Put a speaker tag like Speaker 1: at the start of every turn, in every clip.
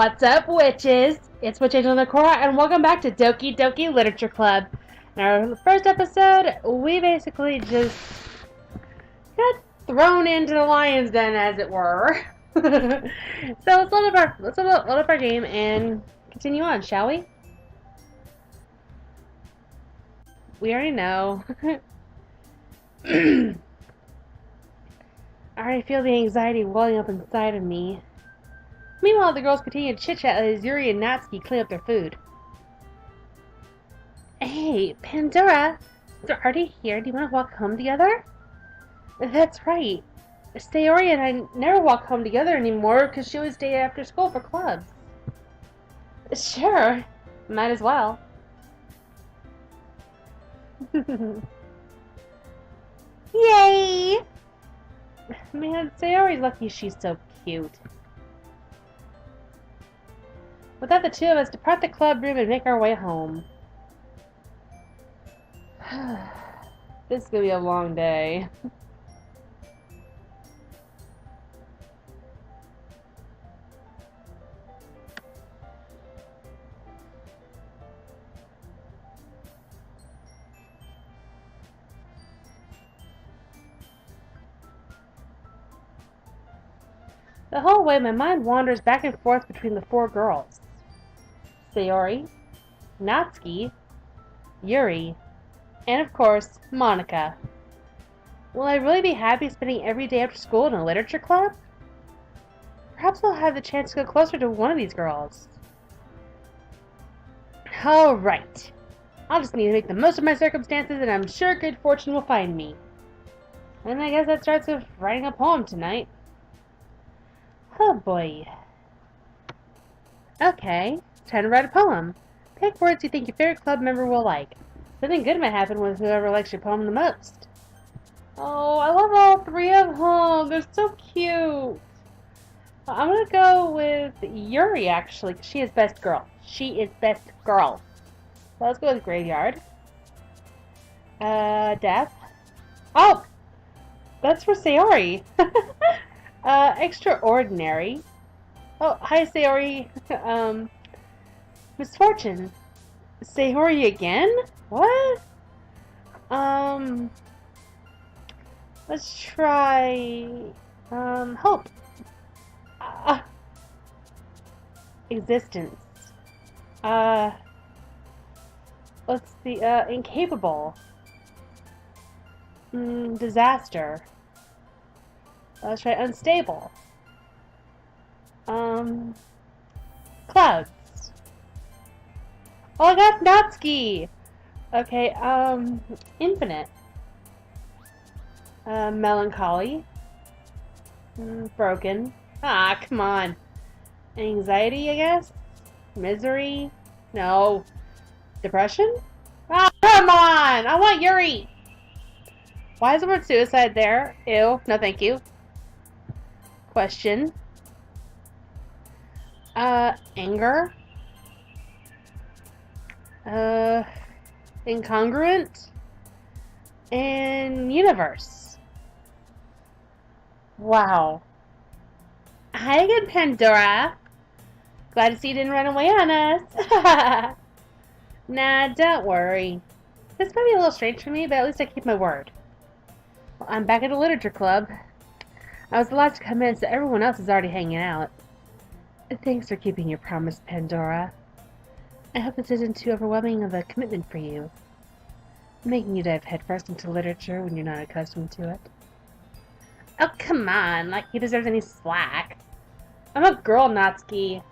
Speaker 1: What's up, witches? It's Witch Angel Nicora, and welcome back to Doki Doki Literature Club. In our first episode, we basically just got thrown into the lion's den, as it were. So let's load up our game and continue on, shall we? We already know. I already feel the anxiety welling up inside of me. Meanwhile, the girls continue to chit-chat as Yuri and Natsuki clean up their food. Hey, Pandora! Is it already here? Do you want to walk home together? That's right. Sayori and I never walk home together anymore because she always stay after school for clubs. Sure. Might as well. Yay! Man, Sayori's lucky she's so cute. With that, the two of us depart the club room and make our way home. This is gonna be a long day. The whole way, my mind wanders back and forth between the four girls. Sayori, Natsuki, Yuri, and of course, Monika. Will I really be happy spending every day after school in a literature club? Perhaps I'll have the chance to go closer to one of these girls. Alright. I'll just need to make the most of my circumstances, and I'm sure good fortune will find me. And I guess that starts with writing a poem tonight. Oh boy. Okay, time to write a poem. Pick words you think your favorite club member will like. Something good might happen with whoever likes your poem the most. Oh, I love all three of them. They're so cute. I'm gonna go with Yuri, actually, because she is best girl. She is best girl. So let's go with Graveyard. Death. Oh! That's for Sayori. Extraordinary. Oh, hi, Sayori. Misfortune. Sayori again? What? Let's try, hope. Existence. Let's see, incapable. Disaster. Let's try unstable. Clouds. Oh, I got Natsuki! Okay, infinite. Melancholy. Broken. Ah, come on. Anxiety, I guess? Misery? No. Depression? Ah, come on! I want Yuri! Why is the word suicide there? Ew. No, thank you. Question. Anger. Incongruent. And universe. Wow. Hi again, Pandora. Glad to see you didn't run away on us. Nah, don't worry. This might be a little strange for me, but at least I keep my word. Well, I'm back at the literature club. I was the last to come in, so everyone else is already hanging out. Thanks for keeping your promise, Pandora. I hope this isn't too overwhelming of a commitment for you, making you dive headfirst into literature when you're not accustomed to it. Oh, come on, like he deserves any slack. I'm a girl, Natsuki.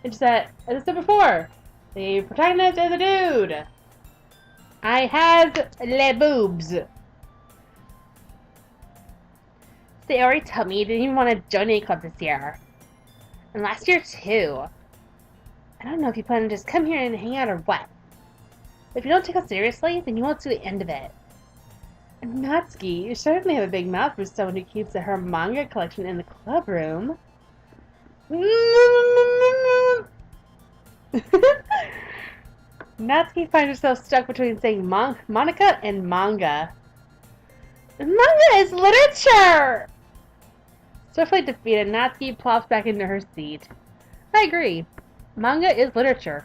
Speaker 1: It's just that, as I said before, the protagonist is a dude. I have le boobs. Sayori told me you didn't even want to join any club this year. And last year, too. I don't know if you plan to just come here and hang out or what. If you don't take us seriously, then you won't see the end of it. And Natsuki, you certainly have a big mouth for someone who keeps her manga collection in the club room. Natsuki finds herself stuck between saying Monika and manga. Manga is literature! Swiftly defeated, Natsuki plops back into her seat. I agree. Manga is literature.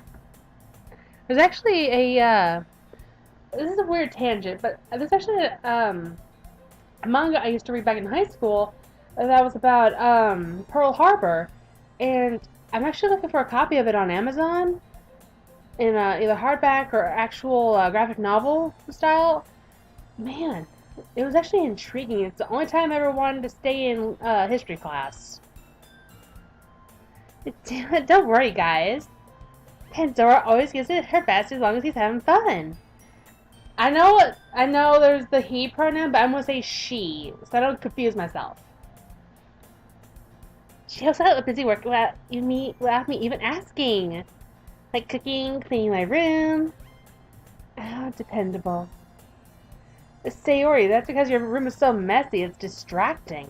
Speaker 1: There's actually this is a weird tangent, but there's actually a manga I used to read back in high school that was about Pearl Harbor, and I'm actually looking for a copy of it on Amazon in either hardback or actual graphic novel style. Man, it was actually intriguing. It's the only time I ever wanted to stay in history class. Don't worry, guys. Pandora always gives it her best as long as he's having fun. I know there's the he pronoun, but I'm gonna say she, so I don't confuse myself. She also had a busy work without me even asking. Like cooking, cleaning my room. Oh, dependable. Sayori, that's because your room is so messy, it's distracting.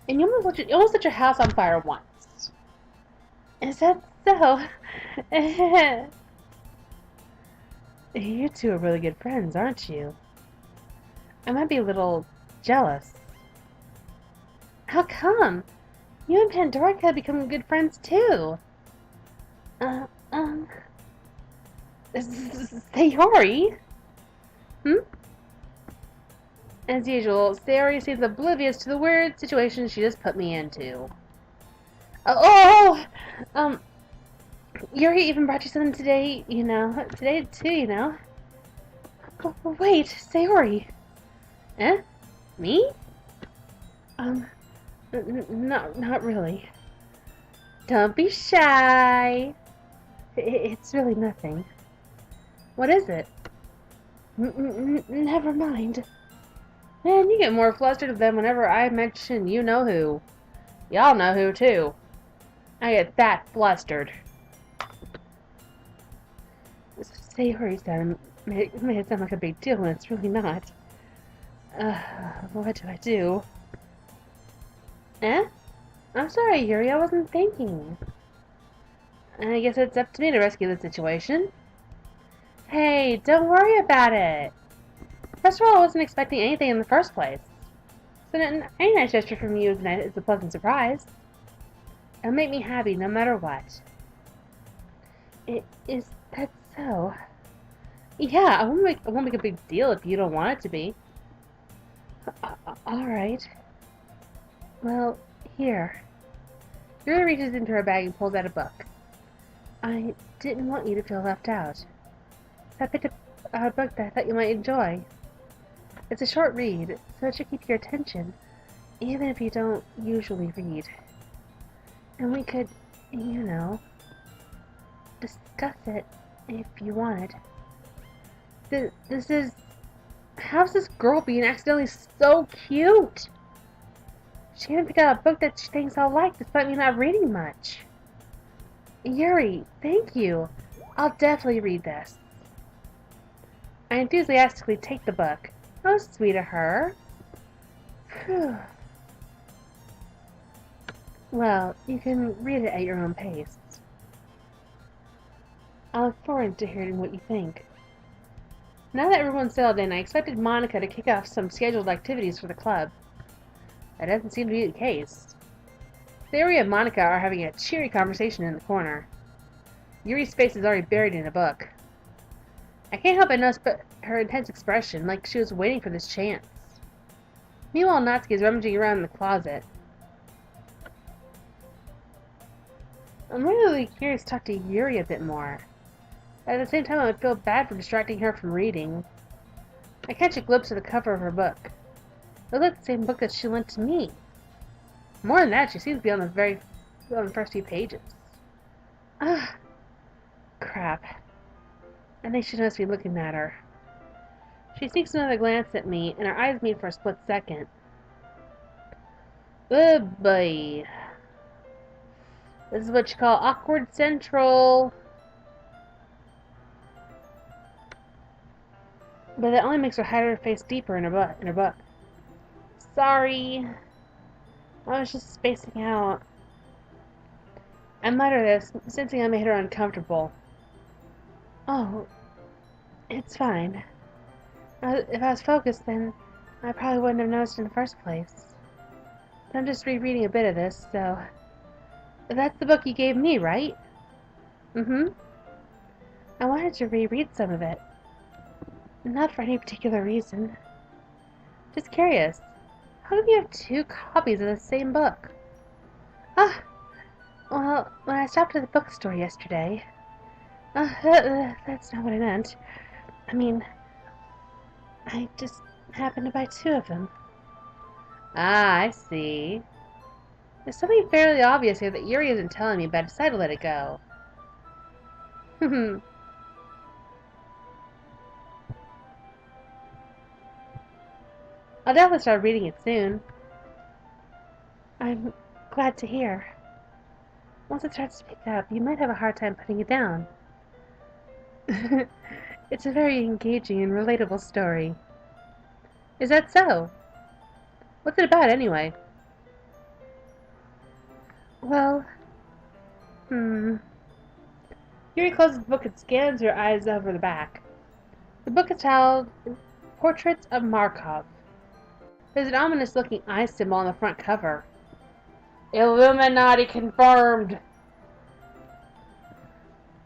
Speaker 1: And you almost set your house on fire once. Is that so? You two are really good friends, aren't you? I might be a little jealous. How come? You and Pandora could become good friends too. Uh, um, Sayori? Hmm? As usual, Sayori seems oblivious to the weird situation she just put me into. Oh! Um, Yuri even brought you something today, Today too, Oh, wait, Sayori. Eh? Me? Um, not really. Don't be shy. It's really nothing. What is it? Never mind. Man, you get more flustered than whenever I mention you know who. Y'all know who, too. I get that flustered. Sayori said it made it sound like a big deal when it's really not. What do I do? Eh? I'm sorry, Yuri, I wasn't thinking. I guess it's up to me to rescue the situation. Hey, don't worry about it. First of all, I wasn't expecting anything in the first place. So any nice gesture from you is a pleasant surprise. It'll make me happy no matter what. Is that so? Yeah, I won't make a big deal if you don't want it to be. Alright. Well, here. Yuri reaches into her bag and pulls out a book. I didn't want you to feel left out. I picked up a book that I thought you might enjoy. It's a short read, so it should keep your attention, even if you don't usually read. And we could, discuss it if you wanted. This is... How's this girl being accidentally so cute? She even picked out a book that she thinks I'll like, despite me not reading much. Yuri, thank you. I'll definitely read this. I enthusiastically take the book. How sweet of her. Phew. Well, you can read it at your own pace. I look forward to hearing what you think. Now that everyone's settled in, I expected Monica to kick off some scheduled activities for the club. That doesn't seem to be the case. Sayori and Monica are having a cheery conversation in the corner. Yuri's face is already buried in a book. I can't help but notice her intense expression, like she was waiting for this chance. Meanwhile, Natsuki is rummaging around in the closet. I'm really curious to talk to Yuri a bit more. At the same time, I would feel bad for distracting her from reading. I catch a glimpse of the cover of her book. It looks like the same book that she lent to me. More than that, she seems to be on the first few pages. Ah, crap. I think she must be looking at her. She sneaks another glance at me, and our eyes meet for a split second. Oh boy. This is what you call awkward central. But that only makes her hide her face deeper in her book. Sorry. I was just spacing out. I mutter this, sensing I made her uncomfortable. Oh, it's fine. If I was focused, then I probably wouldn't have noticed in the first place. But I'm just rereading a bit of this, so That's the book you gave me, right? Mm-hmm. I wanted to reread some of it. Not for any particular reason. Just curious. How come you have two copies of the same book? Ah, well, when I stopped at the bookstore yesterday... that's not what I meant. I mean, I just happened to buy two of them. Ah, I see. There's something fairly obvious here that Yuri isn't telling me, but I decided to let it go. I'll definitely start reading it soon. I'm glad to hear. Once it starts to pick up, you might have a hard time putting it down. It's a very engaging and relatable story. Is that so? What's it about, anyway? Well, hmm. Yuri closes the book and scans her eyes over the back. The book is titled Portraits of Markov. There's an ominous-looking eye symbol on the front cover. Illuminati confirmed!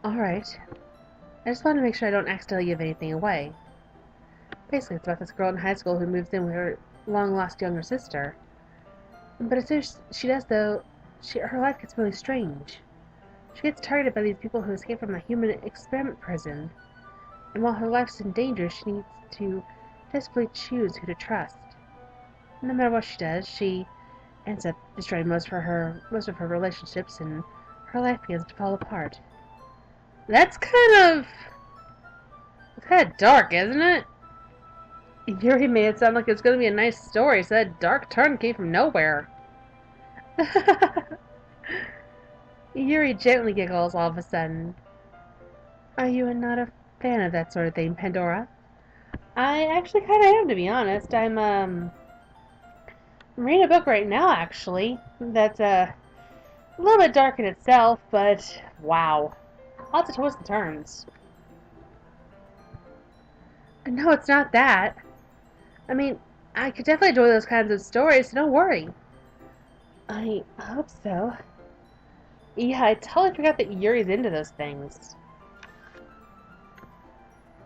Speaker 1: Alright. I just want to make sure I don't accidentally give anything away. Basically, it's about this girl in high school who moves in with her long-lost younger sister. But as soon as she does, though, her life gets really strange. She gets targeted by these people who escape from a human experiment prison. And while her life's in danger, she needs to desperately choose who to trust. No matter what she does, she ends up destroying most of her relationships, and her life begins to fall apart. That's kind of dark, isn't it? Yuri made it sound like it's going to be a nice story, so that dark turn came from nowhere. Yuri gently giggles all of a sudden. Are you not a fan of that sort of thing, Pandora? I actually kind of am, to be honest. I'm reading a book right now, actually, that's a little bit dark in itself, but wow. Lots of twists and turns. No, it's not that. I mean, I could definitely enjoy those kinds of stories, so don't worry. I hope so. Yeah, I totally forgot that Yuri's into those things.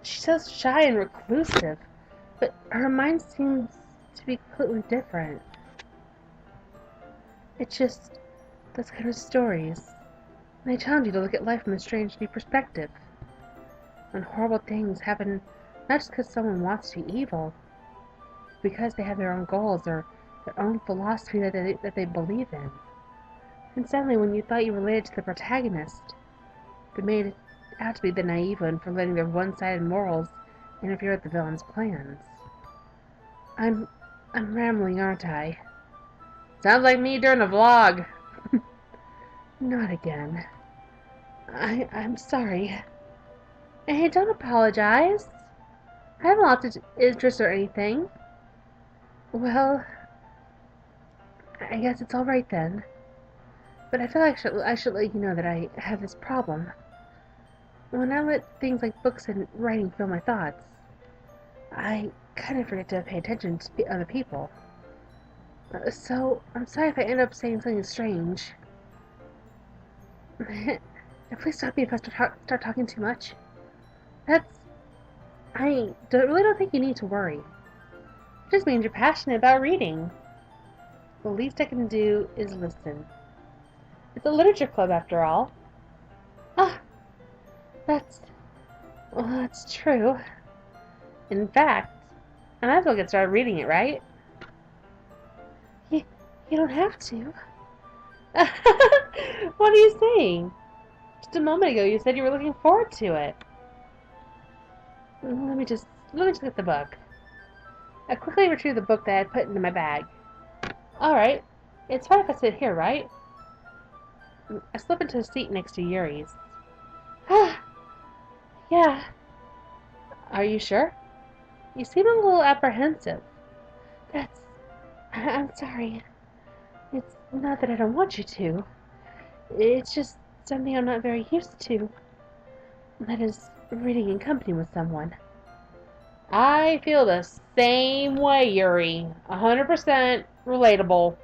Speaker 1: She's so shy and reclusive, but her mind seems to be completely different. It's just those kind of stories. They challenge you to look at life from a strange new perspective. When horrible things happen, not just because someone wants to be evil, but because they have their own goals or their own philosophy that they believe in. And suddenly, when you thought you related to the protagonist, they made it out to be the naive one for letting their one-sided morals interfere with the villain's plans. I'm rambling, aren't I? Sounds like me during a vlog. Not again. I'm sorry. Hey, don't apologize. I haven't lost interest or anything. Well, I guess it's alright then. But I feel like I should let you know that I have this problem. When I let things like books and writing fill my thoughts, I kind of forget to pay attention to other people. So, I'm sorry if I end up saying something strange. Please stop me if I start talking too much. Really don't think you need to worry. It just means you're passionate about reading. The least I can do is listen. It's a literature club, after all. Ah, that's true. In fact, I might as well get started reading it, right? You don't have to. What are you saying? Just a moment ago you said you were looking forward to it. Let me just get the book. I quickly retrieved the book that I had put into my bag. Alright, it's fine if I sit here, right? I slip into the seat next to Yuri's. Yeah. Are you sure? You seem a little apprehensive. I'm sorry. It's not that I don't want you to. It's just something I'm not very used to. That is, reading in company with someone. I feel the same way, Yuri. 100% relatable.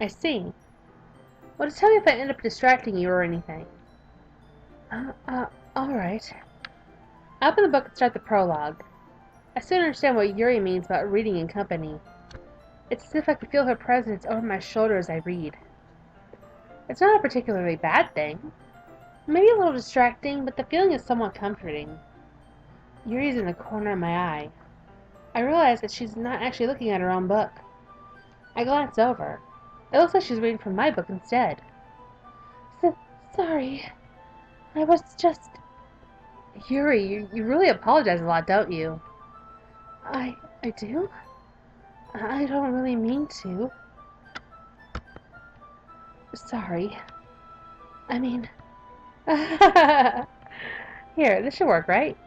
Speaker 1: I see. Well, just tell me if I end up distracting you or anything. Alright. I open the book and start the prologue. I soon understand what Yuri means about reading in company. It's as if I can feel her presence over my shoulder as I read. It's not a particularly bad thing. Maybe a little distracting, but the feeling is somewhat comforting. Yuri's in the corner of my eye. I realize that she's not actually looking at her own book. I glance over. It looks like she's reading from my book instead. Sorry. I was just... Yuri, you really apologize a lot, don't you? I do? I don't really mean to. Sorry. I mean... Here, this should work, right?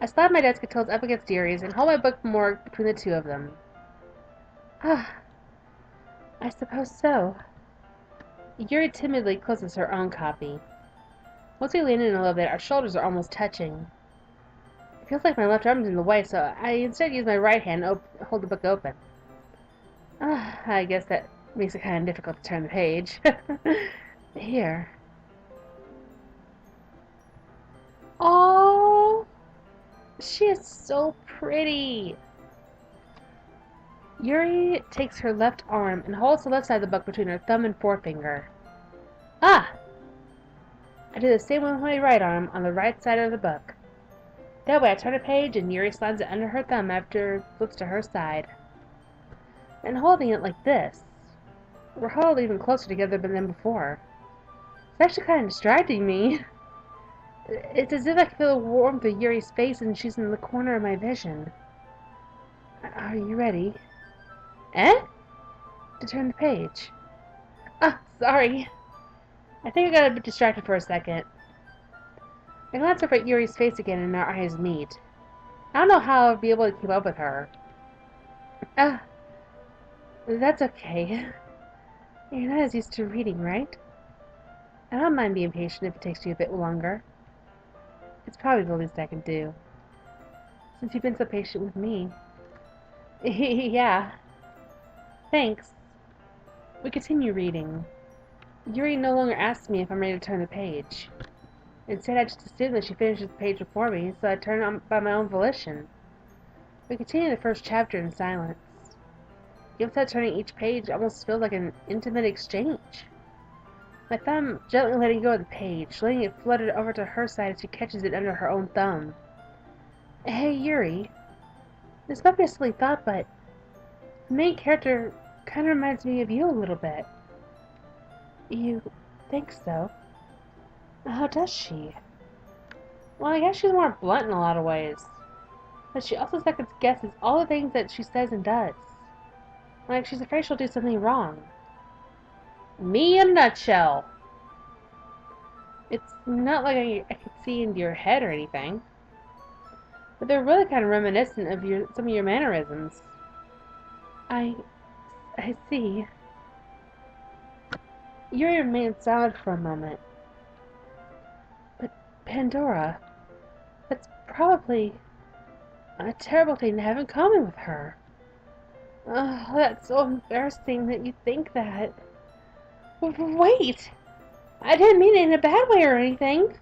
Speaker 1: I slide my desk until it's up against Yuri's and hold my book more between the two of them. I suppose so. Yuri timidly closes her own copy. Once we lean in a little bit, our shoulders are almost touching. It feels like my left arm is in the way, so I instead use my right hand to hold the book open. I guess that makes it kind of difficult to turn the page. Here. Oh, she is so pretty. Yuri takes her left arm and holds the left side of the book between her thumb and forefinger. I do the same with my right arm on the right side of the book. That way I turn a page and Yuri slides it under her thumb after it flips to her side. And holding it like this, we're huddled even closer together than before. It's actually kind of distracting me. It's as if I can feel the warmth of Yuri's face and she's in the corner of my vision. Are you ready? To turn the page. Sorry. I think I got a bit distracted for a second. I glance up at Yuri's face again and our eyes meet. I don't know how I'll be able to keep up with her. That's okay. You're not as used to reading, right? I don't mind being patient if it takes you a bit longer. It's probably the least I can do. Since you've been so patient with me. Yeah. Thanks. We continue reading. Yuri no longer asks me if I'm ready to turn the page. Instead, I just assume that she finishes the page before me, so I turn it on by my own volition. We continue the first chapter in silence. Even without turning each page, it almost feels like an intimate exchange. My thumb gently letting go of the page, letting it flutter over to her side as she catches it under her own thumb. Hey, Yuri. This might be a silly thought, but the main character kind of reminds me of you a little bit. You think so? How does she? Well, I guess she's more blunt in a lot of ways. But she also second guesses all the things that she says and does. Like she's afraid she'll do something wrong. Me in a nutshell. It's not like I could see into your head or anything. But they're really kind of reminiscent of some of your mannerisms. I see. Yuri remained silent for a moment. But Pandora, that's probably a terrible thing to have in common with her. Oh, that's so embarrassing that you think that. Wait! I didn't mean it in a bad way or anything.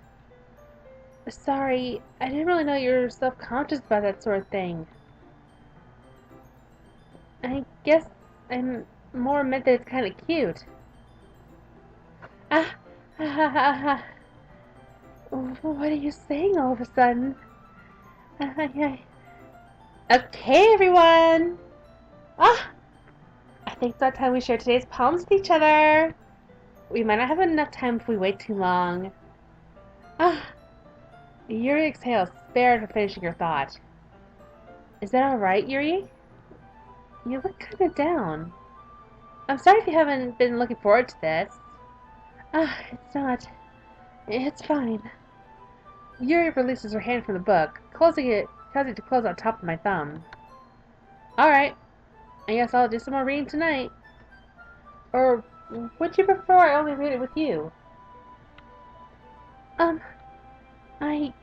Speaker 1: Sorry, I didn't really know you were self-conscious about that sort of thing. I guess I'm more meant that it's kind of cute. Ah, ha ha ha ha. What are you saying all of a sudden? Okay, everyone. I think it's about time we share today's poems with each other. We might not have enough time if we wait too long. Yuri exhales, spared for finishing your thought. Is that alright, Yuri? You look kind of down. I'm sorry if you haven't been looking forward to this. It's not. It's fine. Yuri releases her hand from the book, causing it to close on top of my thumb. Alright. I guess I'll do some more reading tonight. Or would you prefer I only read it with you? I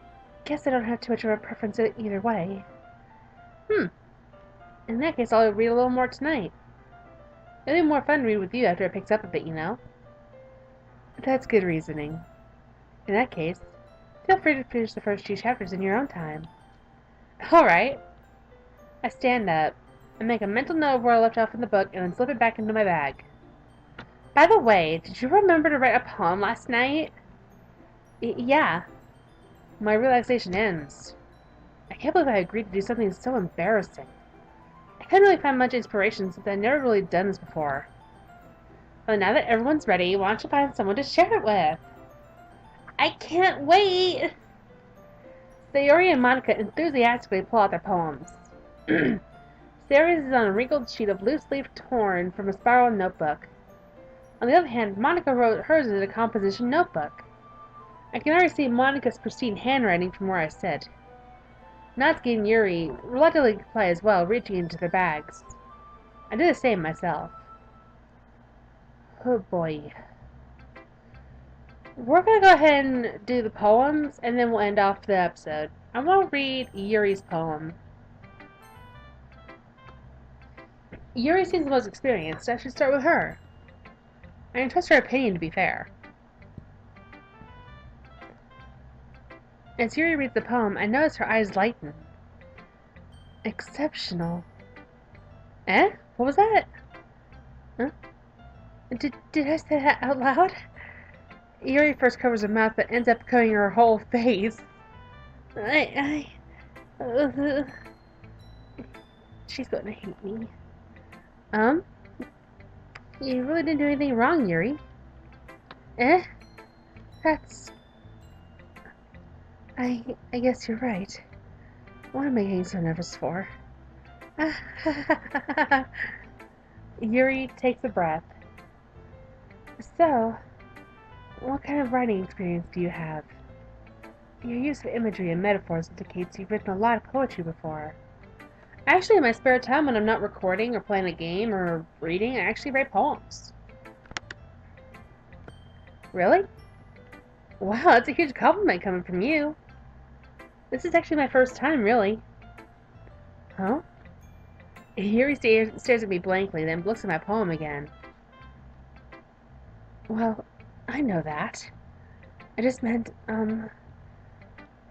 Speaker 1: guess I don't have too much of a preference either way. In that case, I'll read a little more tonight. It'll be more fun to read with you after it picks up a bit, you know. That's good reasoning. In that case, feel free to finish the first 2 chapters in your own time. Alright. I stand up and make a mental note of where I left off in the book and then slip it back into my bag. By the way, did you remember to write a poem last night? Yeah. My relaxation ends. I can't believe I agreed to do something so embarrassing. I couldn't really find much inspiration since I'd never really done this before. Well, now that everyone's ready, why don't you find someone to share it with? I can't wait! Sayori and Monica enthusiastically pull out their poems. Sayori's is on a wrinkled sheet of loose leaf torn from a spiral notebook. On the other hand, Monica wrote hers in a composition notebook. I can already see Monica's pristine handwriting from where I sit. Natsuki and Yuri reluctantly comply as well, reaching into their bags. I do the same myself. Oh boy. We're going to go ahead and do the poems, and then we'll end off the episode. I'm going to read Yuri's poem. Yuri seems the most experienced. I should start with her. I can trust her opinion to be fair. As Yuri reads the poem, I notice her eyes lighten. Exceptional. Eh? What was that? Huh? Did I say that out loud? Yuri first covers her mouth, but ends up covering her whole face. She's going to hate me. You really didn't do anything wrong, Yuri. Eh? That's... I guess you're right. What am I getting so nervous for? Yuri takes a breath. So, what kind of writing experience do you have? Your use of imagery and metaphors indicates you've written a lot of poetry before. Actually, in my spare time when I'm not recording or playing a game or reading, I actually write poems. Really? Wow, that's a huge compliment coming from you. This is actually my first time, really. Huh? Yuri stares at me blankly, then looks at my poem again. Well, I know that. I just meant,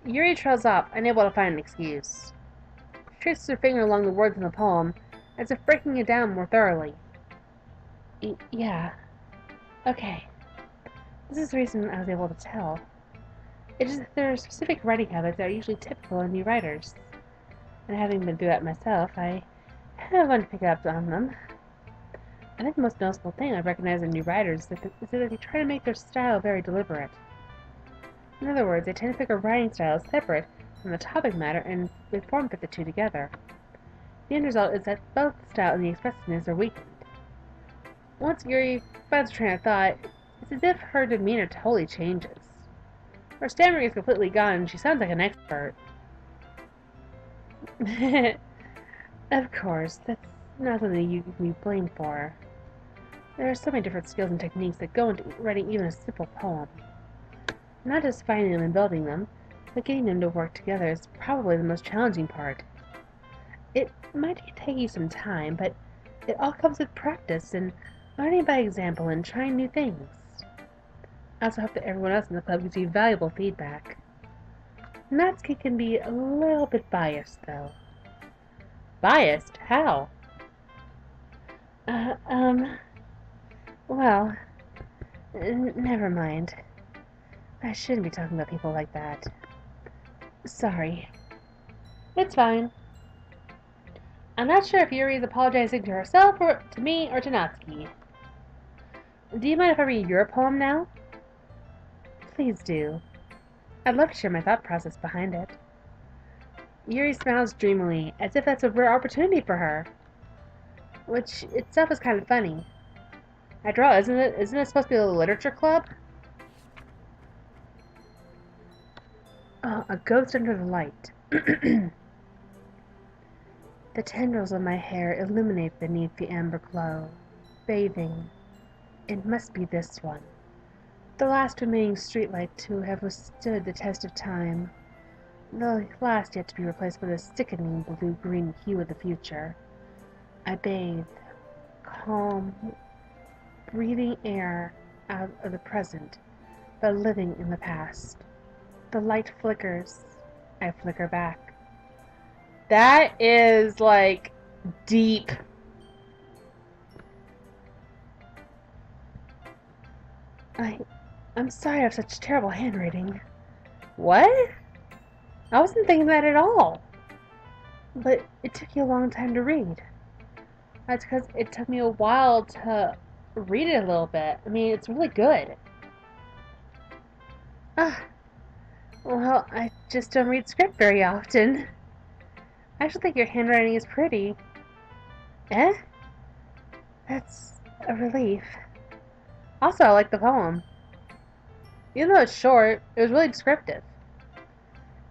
Speaker 1: Yuri trails off, unable to find an excuse. She traces her finger along the words in the poem, as if breaking it down more thoroughly. Yeah. Okay. This is the reason I was able to tell. It is that there are specific writing habits that are usually typical in new writers. And having been through that myself, I have learned to pick up on them. I think the most noticeable thing I recognize in new writers is that they try to make their style very deliberate. In other words, they tend to pick a writing style separate from the topic matter and they form fit the two together. The end result is that both the style and the expressiveness are weakened. Once Yuri finds a train of thought, it's as if her demeanor totally changes. Her stammering is completely gone and she sounds like an expert. Of course, that's not something you can be blamed for. There are so many different skills and techniques that go into writing even a simple poem. Not just finding them and building them, but getting them to work together is probably the most challenging part. It might take you some time, but it all comes with practice and learning by example and trying new things. I also hope that everyone else in the club gives you valuable feedback. Natsuki can be a little bit biased, though. Biased? How? Well, never mind. I shouldn't be talking about people like that. Sorry. It's fine. I'm not sure if Yuri is apologizing to herself, or to me, or to Natsuki. Do you mind if I read your poem now? Please do. I'd love to share my thought process behind it. Yuri smiles dreamily, as if that's a rare opportunity for her. Which itself is kind of funny. After all, isn't it supposed to be a literature club? A ghost under the light. The tendrils of my hair illuminate beneath the amber glow, bathing. It must be this one. The last remaining streetlight to have withstood the test of time. The last yet to be replaced by the sickening blue-green hue of the future. I bathe, poem, breathing air out of the present, but living in the past. The light flickers. I flicker back. That is, like, deep. I'm sorry I have such terrible handwriting. What? I wasn't thinking that at all. But it took you a long time to read. That's because it took me a while to read it a little bit. I mean, it's really good. Ah, well, I just don't read script very often. I actually think your handwriting is pretty. Eh? That's a relief. Also, I like the poem. Even though it's short, it was really descriptive.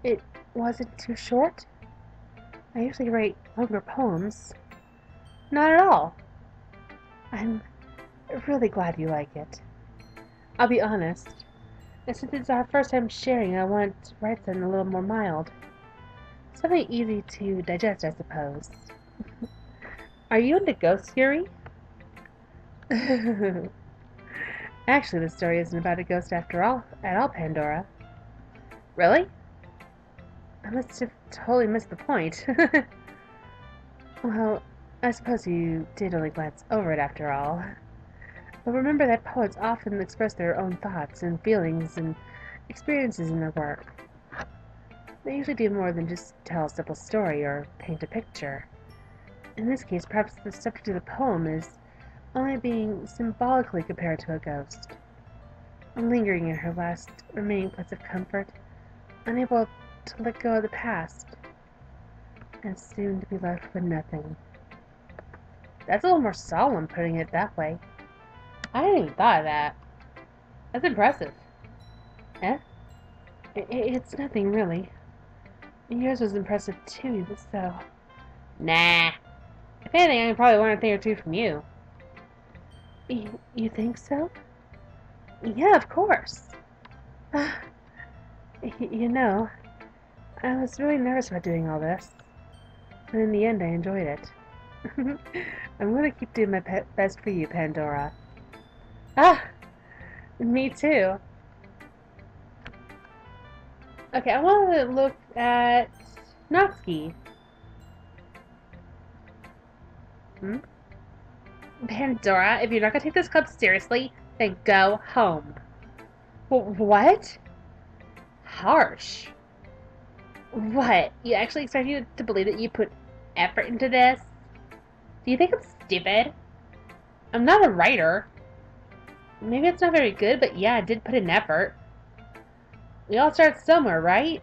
Speaker 1: It wasn't too short? I usually write longer poems. Not at all. I'm really glad you like it. I'll be honest. And since it's our first time sharing, I want to write something a little more mild. Something easy to digest, I suppose. Are you into ghosts, Yuri? Actually, the story isn't about a ghost after all, at all, Pandora. Really? I must have totally missed the point. Well, I suppose you did only glance over it after all. But remember that poets often express their own thoughts and feelings and experiences in their work. They usually do more than just tell a simple story or paint a picture. In this case, perhaps the subject of the poem is only being symbolically compared to a ghost, lingering in her last remaining place of comfort, unable to let go of the past, and soon to be left with nothing. That's a little more solemn, putting it that way. I hadn't even thought of that. That's impressive. Eh? It's nothing, really. Yours was impressive, too, so... Nah. If anything, I can probably learn a thing or two from you. You think so? Yeah, of course. You know, I was really nervous about doing all this, but in the end I enjoyed it. I'm going to keep doing my best for you, Pandora. Ah, me too. Okay, I want to look at Natsuki. Pandora, if you're not going to take this club seriously, then go home. What? Harsh. What? You actually expect me to believe that you put effort into this? Do you think I'm stupid? I'm not a writer. Maybe it's not very good, but yeah, I did put in effort. We all start somewhere, right?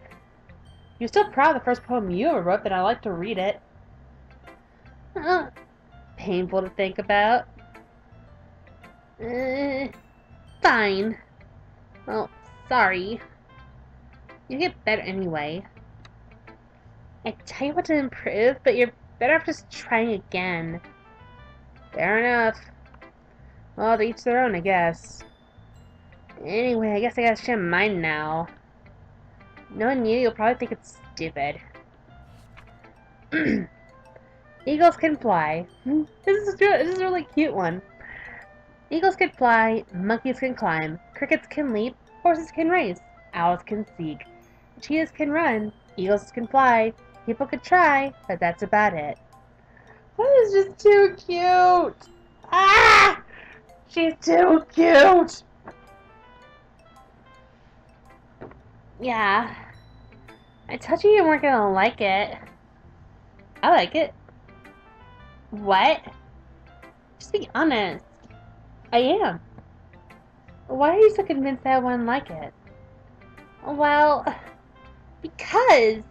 Speaker 1: You're still proud of the first poem you ever wrote, that I like to read it. Painful to think about. Fine. Well, sorry. You get better anyway. I tell you what to improve, but you're better off just trying again. Fair enough. Well, to each their own, I guess. Anyway, I guess I gotta share mine now. Knowing you'll probably think it's stupid. Eagles can fly. This is a really cute one. Eagles can fly, monkeys can climb, crickets can leap, horses can race, owls can seek, cheetahs can run, eagles can fly, people could try, but that's about it. That is just too cute! Ah! She's too cute! Yeah. I told you weren't gonna like it. I like it. What? Just be honest. I am. Why are you so convinced that I wouldn't like it? Well, because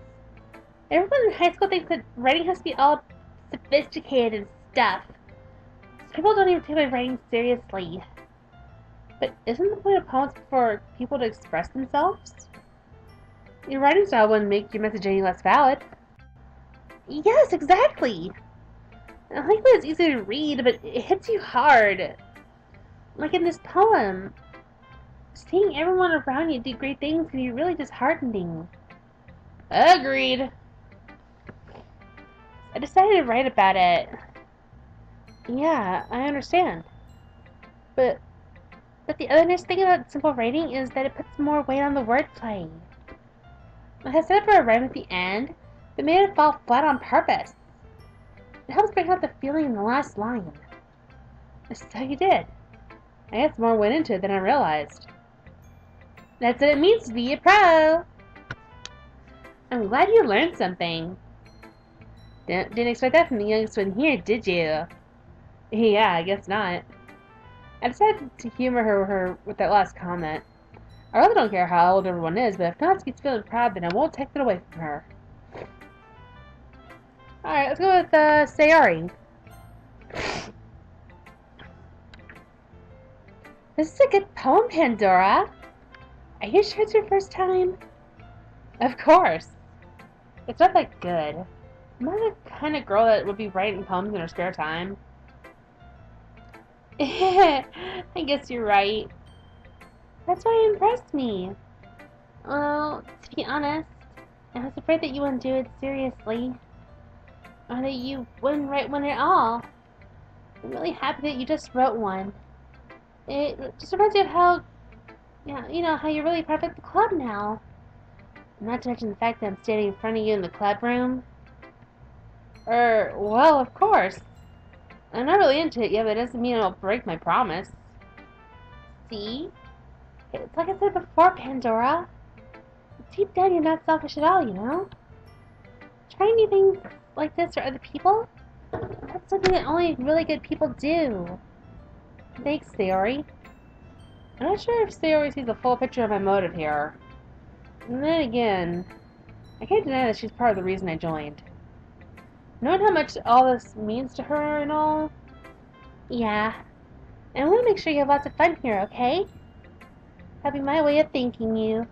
Speaker 1: everyone in high school thinks that writing has to be all sophisticated and stuff. People don't even take my writing seriously. But isn't the point of poems for people to express themselves? Your writing style wouldn't make your message any less valid. Yes, exactly! I like that it's easy to read, but it hits you hard. Like in this poem. Seeing everyone around you do great things can be really disheartening. Agreed. I decided to write about it. Yeah, I understand. But the other nice thing about simple writing is that it puts more weight on the wordplay. I have set up for a rhyme at the end, but made it fall flat on purpose. It helps bring out the feeling in the last line. So you did. I guess more went into it than I realized. That's what it means to be a pro. I'm glad you learned something. Didn't expect that from the youngest one here, did you? Yeah, I guess not. I decided to humor her with that last comment. I really don't care how old everyone is, but if Natsuki's feeling proud, then I won't take it away from her. Alright, let's go with Sayori. This is a good poem, Pandora. Are you sure it's your first time? Of course. It's not that good. Am I the kind of girl that would be writing poems in her spare time? I guess you're right. That's why it impressed me. Well, to be honest, I was afraid that you wouldn't do it seriously. Or that you wouldn't write one at all. I'm really happy that you just wrote one. It just reminds me of how, how you're really part of the club now. Not to mention the fact that I'm standing in front of you in the club room. Well, of course. I'm not really into it yet, but it doesn't mean I'll break my promise. See? It's like I said before, Pandora. Deep down, you're not selfish at all, you know? Trying new things like this for other people? That's something that only really good people do. Thanks, Sayori. I'm not sure if Sayori sees the full picture of my motive here. And then again, I can't deny that she's part of the reason I joined. Knowing how much all this means to her and all. Yeah. And I want to make sure you have lots of fun here, okay? That'll be my way of thanking you.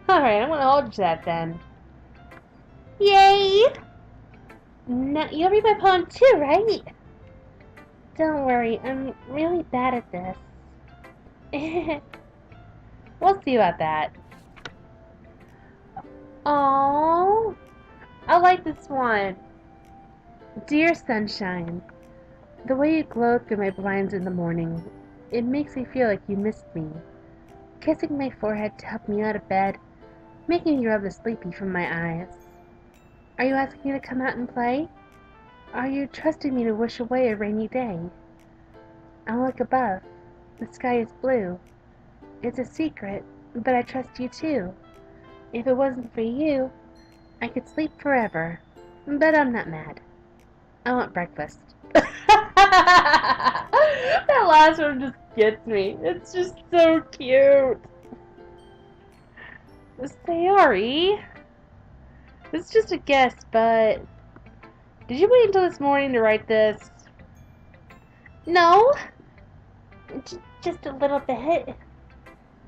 Speaker 1: Alright, I'm gonna hold you to that then. Yay! Now, you'll read my poem too, right? Don't worry, I'm really bad at this. We'll see about that. Aww, I like this one. Dear sunshine, the way you glow through my blinds in the morning, it makes me feel like you missed me. Kissing my forehead to help me out of bed, making you rub the sleepy from my eyes. Are you asking me to come out and play? Are you trusting me to wish away a rainy day? I'll look above. The sky is blue. It's a secret, but I trust you too. If it wasn't for you, I could sleep forever. But I'm not mad. I want breakfast. That last one just gets me. It's just so cute. Sayori. This is just a guess, but did you wait until this morning to write this? No. Just a little bit.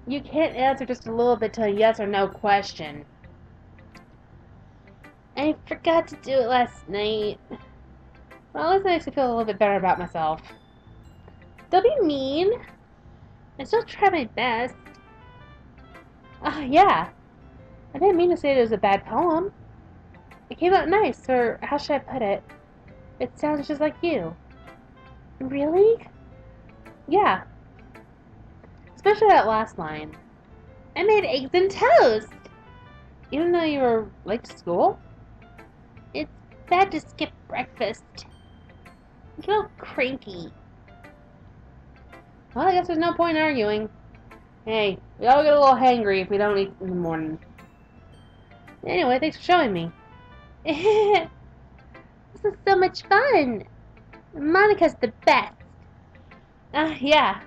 Speaker 1: You can't answer just a little bit to a yes or no question. I forgot to do it last night. Well, at least it makes me feel a little bit better about myself. Don't be mean. I still try my best. Yeah. I didn't mean to say it was a bad poem. It came out nice, or how should I put it? It sounds just like you. Really? Yeah. Especially that last line. I made eggs and toast! Even though you were late to school? It's bad to skip breakfast. I get all cranky. Well, I guess there's no point in arguing. Hey, we all get a little hangry if we don't eat in the morning. Anyway, thanks for showing me. This is so much fun. Monica's the best. Yeah.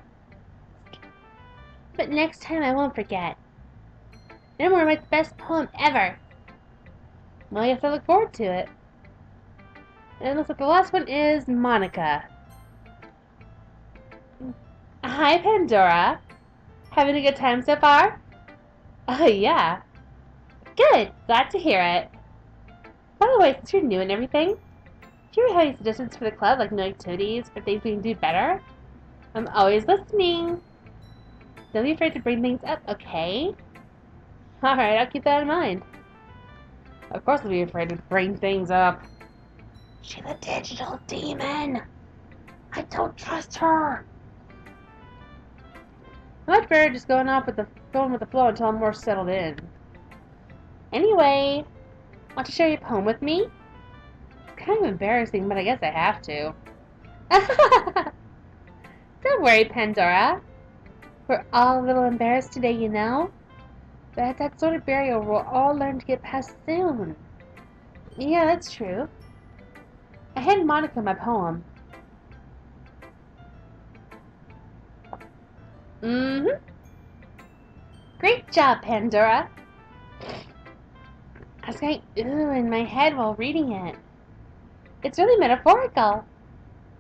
Speaker 1: But next time I won't forget. And I'm gonna write the best poem ever. Well, I guess I look forward to it. And it looks like the last one is Monica. Hi, Pandora. Having a good time so far? Oh, yeah. Good. Glad to hear it. By the way, since you're new and everything, do you ever have any suggestions for the club, like new activities or things we can do better? I'm always listening. Don't be afraid to bring things up, okay? Alright, I'll keep that in mind. Of course I'll be afraid to bring things up. She's a digital demon. I don't trust her. Much better just going with the flow until I'm more settled in. Anyway, want to share your poem with me? It's kind of embarrassing, but I guess I have to. Don't worry, Pandora. We're all a little embarrassed today, you know. But that sort of barrier we'll all learn to get past soon. Yeah, that's true. I handed Monica my poem. Mm-hmm. Great job, Pandora. I was going ooh in my head while reading it. It's really metaphorical.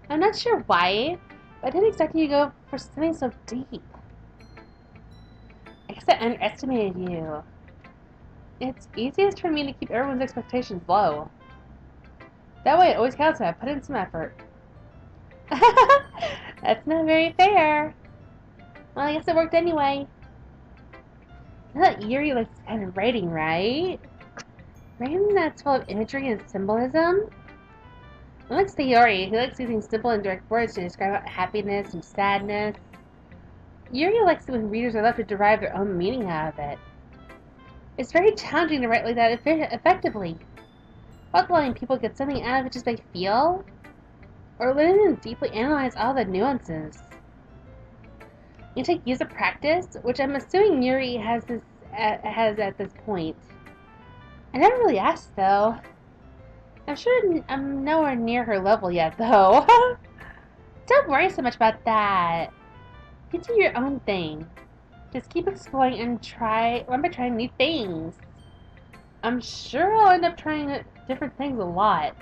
Speaker 1: I'm not sure why, but I didn't expect you to go for something so deep. I guess I underestimated you. It's easiest for me to keep everyone's expectations low. That way it always counts when I put in some effort. That's not very fair. Well, I guess it worked anyway. You know that Yuri likes kind of writing, right? Writing that's full of imagery and symbolism? Unlike Yuri, who likes using simple and direct words to describe happiness and sadness, Yuri likes it when readers are left to derive their own meaning out of it. It's very challenging to write like that effectively. Both letting people get something out of it just by feel, or letting them deeply analyze all the nuances. You take years of practice, which I'm assuming Yuri has at this point. I never really asked, though. I'm sure I'm nowhere near her level yet, though. Don't worry so much about that. You do your own thing. Just keep exploring and remember trying new things. I'm sure I'll end up trying different things a lot.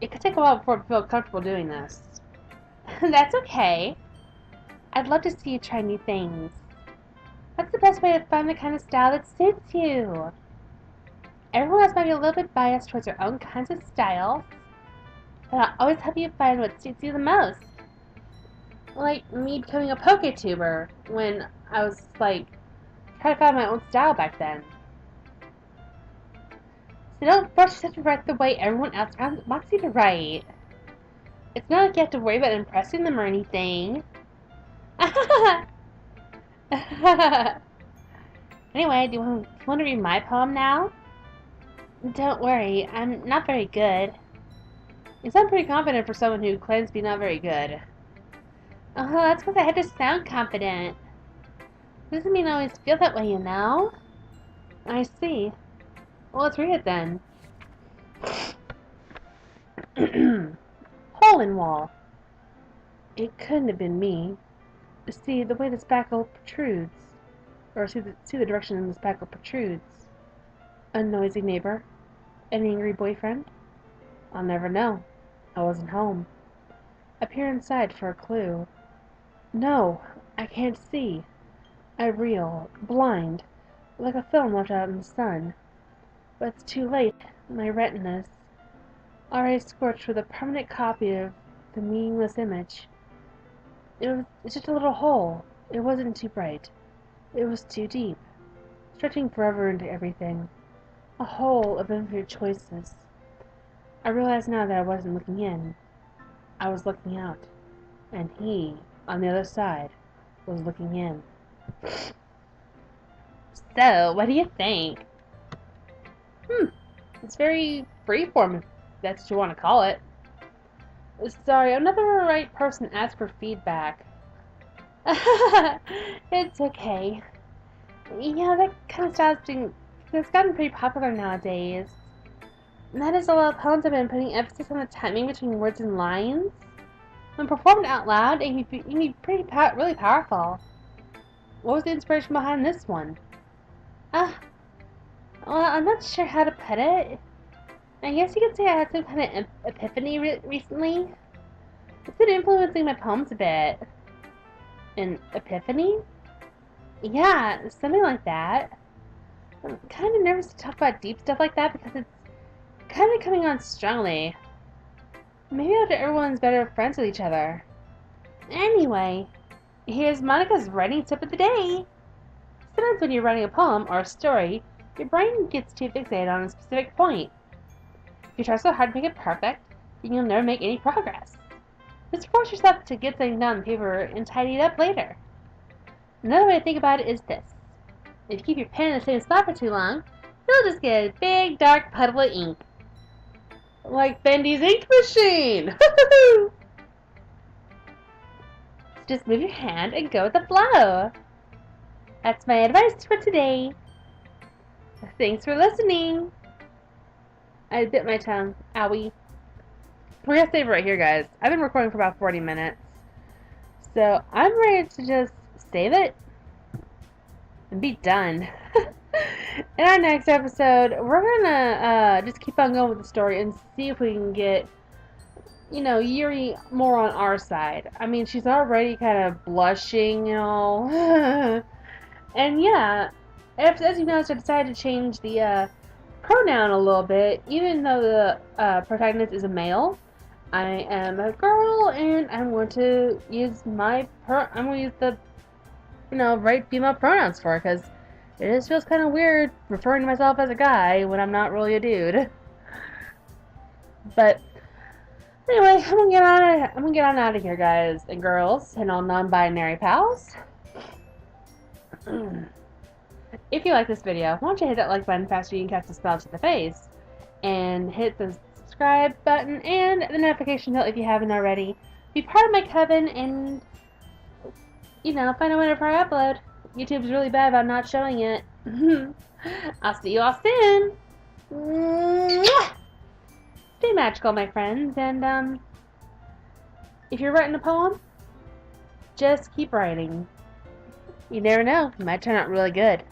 Speaker 1: It could take a while before I feel comfortable doing this. That's okay. I'd love to see you try new things. That's the best way to find the kind of style that suits you. Everyone else might be a little bit biased towards their own kinds of styles, but I'll always help you find what suits you the most. Like me becoming a PokeTuber when I was trying to find my own style back then. So don't force yourself to write the way everyone else wants you to write. It's not like you have to worry about impressing them or anything. Anyway, do you want to read my poem now? Don't worry, I'm not very good. You sound pretty confident for someone who claims to be not very good. Oh, that's because I had to sound confident. Doesn't mean I always feel that way, you know? I see. Well, let's read it then. Hole in wall. It couldn't have been me. See, the way the spackle protrudes. Or see the direction the spackle protrudes. A noisy neighbor. An angry boyfriend. I'll never know. I wasn't home. I peer inside for a clue. No, I can't see. I reel, blind, like a film left out in the sun. But it's too late. My retinas, already scorched with a permanent copy of the meaningless image. It's just a little hole. It wasn't too bright. It was too deep, stretching forever into everything. A hole of infinite choices. I realize now that I wasn't looking in. I was looking out. And he, on the other side, was looking in. So, what do you think? It's very freeform, if that's what you want to call it. Sorry, I'm not the right person to ask for feedback. It's okay. Yeah, that kind of style's it's gotten pretty popular nowadays. And that is a lot of poems have been putting emphasis on the timing between words and lines. When performed out loud, it can be really powerful. What was the inspiration behind this one? Well, I'm not sure how to put it. I guess you could say I had some kind of epiphany recently. It's been influencing my poems a bit. An epiphany? Yeah, something like that. I'm kind of nervous to talk about deep stuff like that because it's kind of coming on strongly. Maybe after everyone's better friends with each other. Anyway, here's Monica's writing tip of the day. Sometimes when you're writing a poem or a story, your brain gets too fixated on a specific point. If you try so hard to make it perfect, then you'll never make any progress. Just force yourself to get things down on paper and tidy it up later. Another way to think about it is this. If you keep your pen in the same spot for too long, you'll just get a big dark puddle of ink. Like Bendy's ink machine! Just move your hand and go with the flow. That's my advice for today. Thanks for listening. I bit my tongue. Owie. We're gonna save it right here, guys. I've been recording for about 40 minutes. So I'm ready to just save it and be done. In our next episode, we're gonna just keep on going with the story and see if we can get, Yuri more on our side. I mean, she's already kind of blushing, and yeah, as you notice, I decided to change the pronoun a little bit. Even though the protagonist is a male, I am a girl, and I'm going to use the right female pronouns for her, because it just feels kind of weird referring to myself as a guy when I'm not really a dude. But anyway, I'm gonna get on out of here, guys and girls, and all non-binary pals. If you like this video, why don't you hit that like button faster you can catch the spell to the face, and hit the subscribe button and the notification bell if you haven't already. Be part of my coven and find out whenever I upload. YouTube's really bad about not showing it. I'll see you all soon. Mwah! Stay magical, my friends, and if you're writing a poem, just keep writing. You never know, it might turn out really good.